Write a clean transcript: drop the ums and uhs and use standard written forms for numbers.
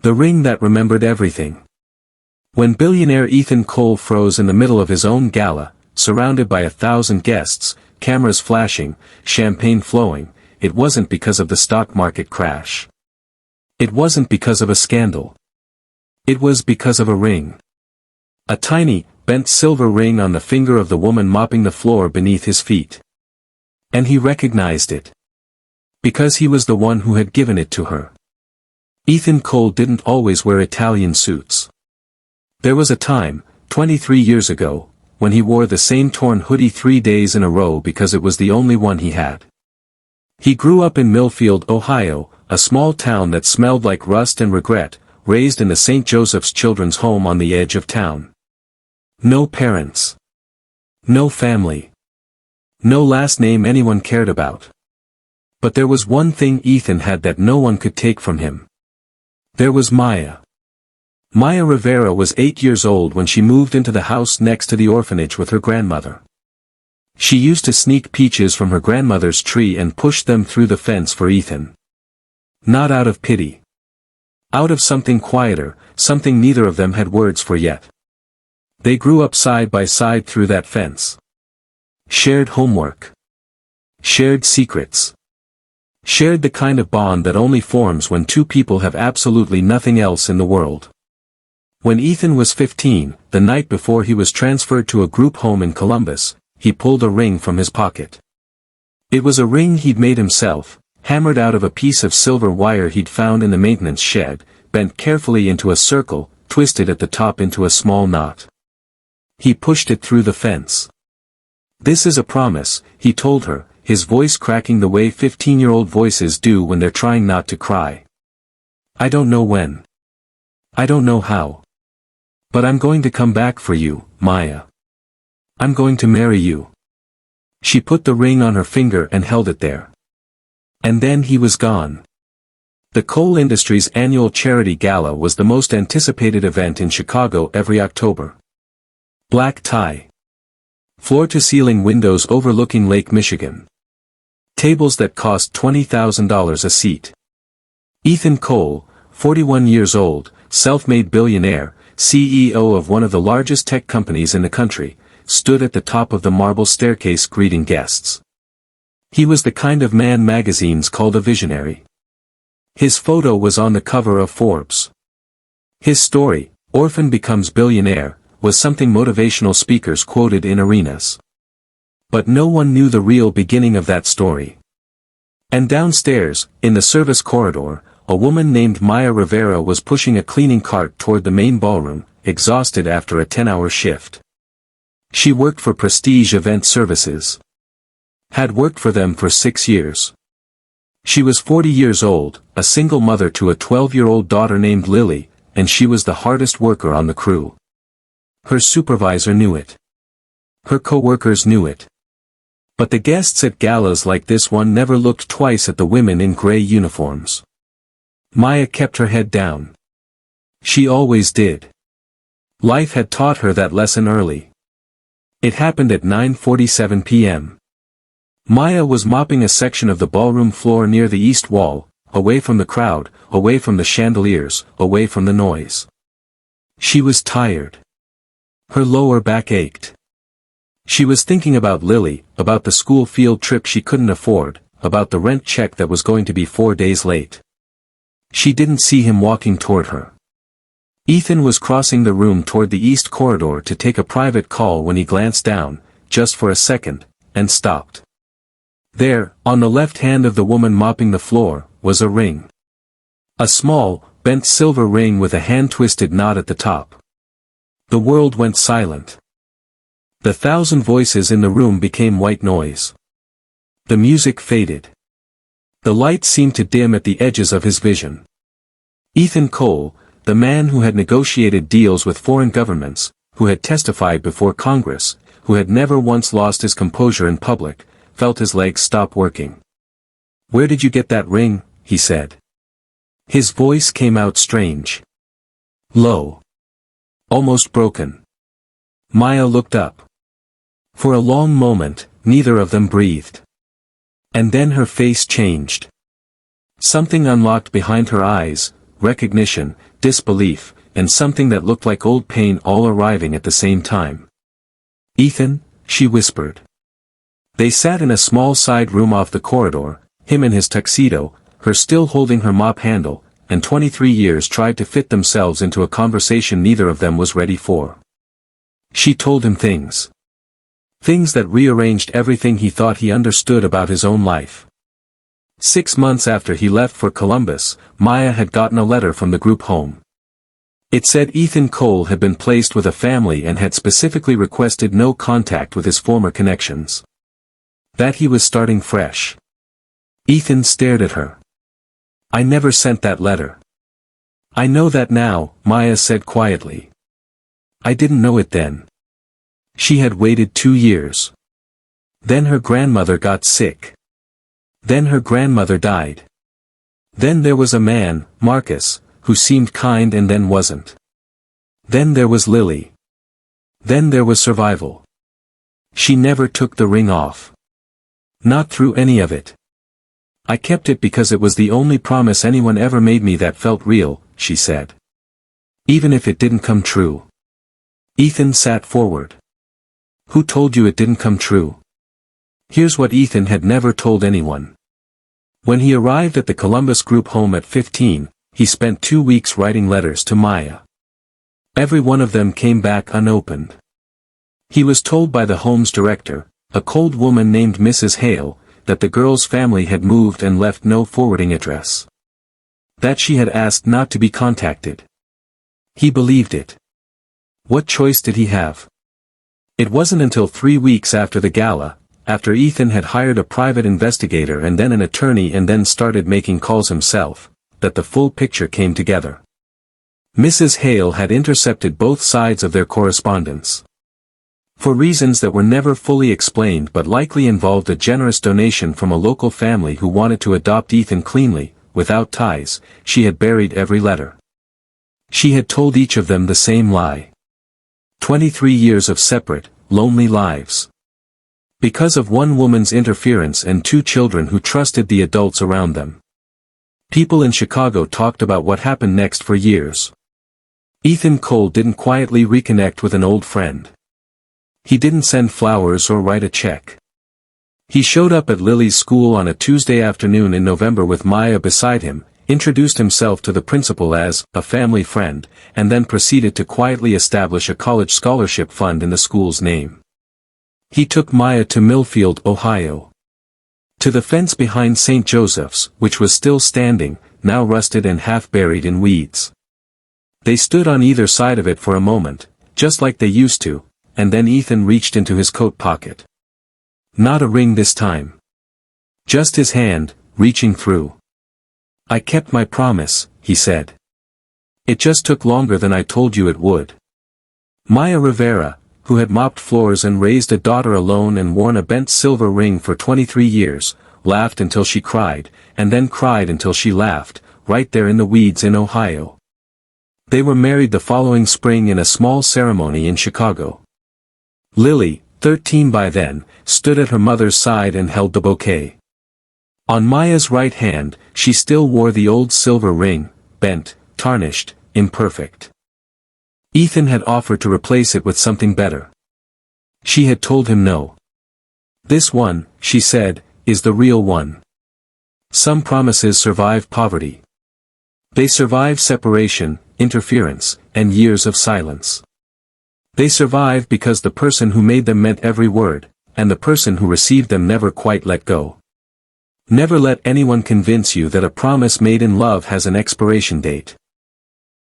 The ring that remembered everything. When billionaire Ethan Cole froze in the middle of his own gala, surrounded by 1,000 guests, cameras flashing, champagne flowing, it wasn't because of the stock market crash. It wasn't because of a scandal. It was because of a ring. A tiny, bent silver ring on the finger of the woman mopping the floor beneath his feet. And he recognized it. Because he was the one who had given it to her. Ethan Cole didn't always wear Italian suits. There was a time, 23 years ago, when he wore the same torn hoodie 3 days in a row because it was the only one he had. He grew up in Millfield, Ohio, a small town that smelled like rust and regret, raised in the St. Joseph's Children's Home on the edge of town. No parents. No family. No last name anyone cared about. But there was one thing Ethan had that no one could take from him. There was Maya. Maya Rivera was 8 years old when she moved into the house next to the orphanage with her grandmother. She used to sneak peaches from her grandmother's tree and push them through the fence for Ethan. Not out of pity. Out of something quieter, something neither of them had words for yet. They grew up side by side through that fence. Shared homework. Shared secrets. Shared the kind of bond that only forms when two people have absolutely nothing else in the world. When Ethan was 15, the night before he was transferred to a group home in Columbus, he pulled a ring from his pocket. It was a ring he'd made himself, hammered out of a piece of silver wire he'd found in the maintenance shed, bent carefully into a circle, twisted at the top into a small knot. He pushed it through the fence. "This is a promise," he told her, his voice cracking the way 15-year-old voices do when they're trying not to cry. "I don't know when. I don't know how. But I'm going to come back for you, Maya. I'm going to marry you." She put the ring on her finger and held it there. And then he was gone. The coal industry's annual charity gala was the most anticipated event in Chicago every October. Black tie. Floor-to-ceiling windows overlooking Lake Michigan. Tables that cost $20,000 a seat. Ethan Cole, 41 years old, self-made billionaire, CEO of one of the largest tech companies in the country, stood at the top of the marble staircase greeting guests. He was the kind of man magazines called a visionary. His photo was on the cover of Forbes. His story, Orphan becomes billionaire, was something motivational speakers quoted in arenas. But no one knew the real beginning of that story. And downstairs, in the service corridor, a woman named Maya Rivera was pushing a cleaning cart toward the main ballroom, exhausted after a 10-hour shift. She worked for Prestige Event Services. Had worked for them for 6 years. She was 40 years old, a single mother to a 12-year-old daughter named Lily, and she was the hardest worker on the crew. Her supervisor knew it. Her co-workers knew it. But the guests at galas like this one never looked twice at the women in gray uniforms. Maya kept her head down. She always did. Life had taught her that lesson early. It happened at 9:47 p.m. Maya was mopping a section of the ballroom floor near the east wall, away from the crowd, away from the chandeliers, away from the noise. She was tired. Her lower back ached. She was thinking about Lily, about the school field trip she couldn't afford, about the rent check that was going to be 4 days late. She didn't see him walking toward her. Ethan was crossing the room toward the east corridor to take a private call when he glanced down, just for a second, and stopped. There, on the left hand of the woman mopping the floor, was a ring. A small, bent silver ring with a hand-twisted knot at the top. The world went silent. The 1,000 voices in the room became white noise. The music faded. The light seemed to dim at the edges of his vision. Ethan Cole, the man who had negotiated deals with foreign governments, who had testified before Congress, who had never once lost his composure in public, felt his legs stop working. "Where did you get that ring?" he said. His voice came out strange. Low. Almost broken. Maya looked up. For a long moment, neither of them breathed. And then her face changed. Something unlocked behind her eyes, recognition, disbelief, and something that looked like old pain all arriving at the same time. "Ethan," she whispered. They sat in a small side room off the corridor, him in his tuxedo, her still holding her mop handle, and 23 years tried to fit themselves into a conversation neither of them was ready for. She told him things. Things that rearranged everything he thought he understood about his own life. 6 months after he left for Columbus, Maya had gotten a letter from the group home. It said Ethan Cole had been placed with a family and had specifically requested no contact with his former connections. That he was starting fresh. Ethan stared at her. "I never sent that letter." "I know that now," Maya said quietly. "I didn't know it then." She had waited 2 years. Then her grandmother got sick. Then her grandmother died. Then there was a man, Marcus, who seemed kind and then wasn't. Then there was Lily. Then there was survival. She never took the ring off. Not through any of it. "I kept it because it was the only promise anyone ever made me that felt real," she said. "Even if it didn't come true." Ethan sat forward. "Who told you it didn't come true?" Here's what Ethan had never told anyone. When he arrived at the Columbus group home at 15, he spent 2 weeks writing letters to Maya. Every one of them came back unopened. He was told by the home's director, a cold woman named Mrs. Hale, that the girl's family had moved and left no forwarding address. That she had asked not to be contacted. He believed it. What choice did he have? It wasn't until 3 weeks after the gala, after Ethan had hired a private investigator and then an attorney and then started making calls himself, that the full picture came together. Mrs. Hale had intercepted both sides of their correspondence. For reasons that were never fully explained but likely involved a generous donation from a local family who wanted to adopt Ethan cleanly, without ties, she had buried every letter. She had told each of them the same lie. 23 years of separate, lonely lives. Because of one woman's interference and 2 children who trusted the adults around them. People in Chicago talked about what happened next for years. Ethan Cole didn't quietly reconnect with an old friend. He didn't send flowers or write a check. He showed up at Lily's school on a Tuesday afternoon in November with Maya beside him, introduced himself to the principal as a family friend, and then proceeded to quietly establish a college scholarship fund in the school's name. He took Maya to Millfield, Ohio. To the fence behind St. Joseph's, which was still standing, now rusted and half buried in weeds. They stood on either side of it for a moment, just like they used to, and then Ethan reached into his coat pocket. Not a ring this time. Just his hand, reaching through. "I kept my promise," he said. "It just took longer than I told you it would." Maya Rivera, who had mopped floors and raised a daughter alone and worn a bent silver ring for 23 years, laughed until she cried, and then cried until she laughed, right there in the weeds in Ohio. They were married the following spring in a small ceremony in Chicago. Lily, 13 by then, stood at her mother's side and held the bouquet. On Maya's right hand, she still wore the old silver ring, bent, tarnished, imperfect. Ethan had offered to replace it with something better. She had told him no. "This one," she said, "is the real one." Some promises survive poverty. They survive separation, interference, and years of silence. They survive because the person who made them meant every word, and the person who received them never quite let go. Never let anyone convince you that a promise made in love has an expiration date.